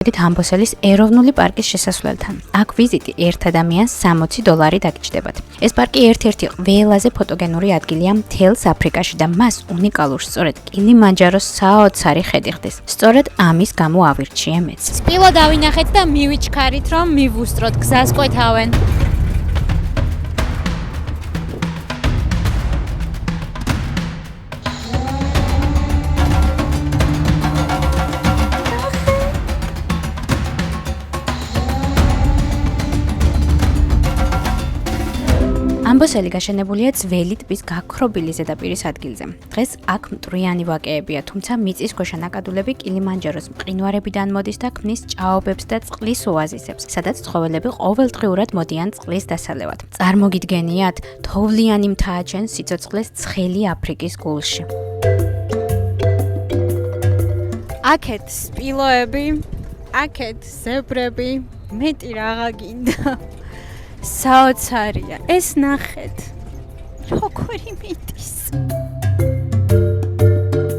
ამბოსელის ეროვნული პარკის შესასვლელთან. აქ ვიზიტი ერთ ადამიანს $60 დაგიჯდებათ. ეს პარკი ერთ-ერთი ყველაზე ფოტოგენური ადგილია მთელს აფრიკაში და მას უნიკალურ სწორედ კილიმანჯაროს საოცარი ხედი ხდის. სწორედ ამის გამო ავირჩიე მეც. სპილო დავინახეთ და მივიჩქარით, რომ მივუსწროთ გზას ყვეთავენ. ამბოსელი გაშენებულია ძველი ტბის გაქრობილი ზედაპირის ადგილზე. დღეს აქ მტვრიანი ვაკეებია, თუმცა მიწისქვეშა ნაკადულები კილიმანჯაროს მყინვარებიდან მოდის და ქმნის ჭაობებს და წყლის ოაზისებს, სადაც ცხოველები ყოველდღიურად მოდიან წყლის დასალევად. წარმოგიდგენიათ, თოვლიანი მთა აჩენს სიცოცხლეს ცხელი აფრიკის გულში. აქეთ სპილოები, აქეთ ზებრები, მეტი რაღა გინდა. საოცარია, ეს ნახეთ. როგორი მიდის.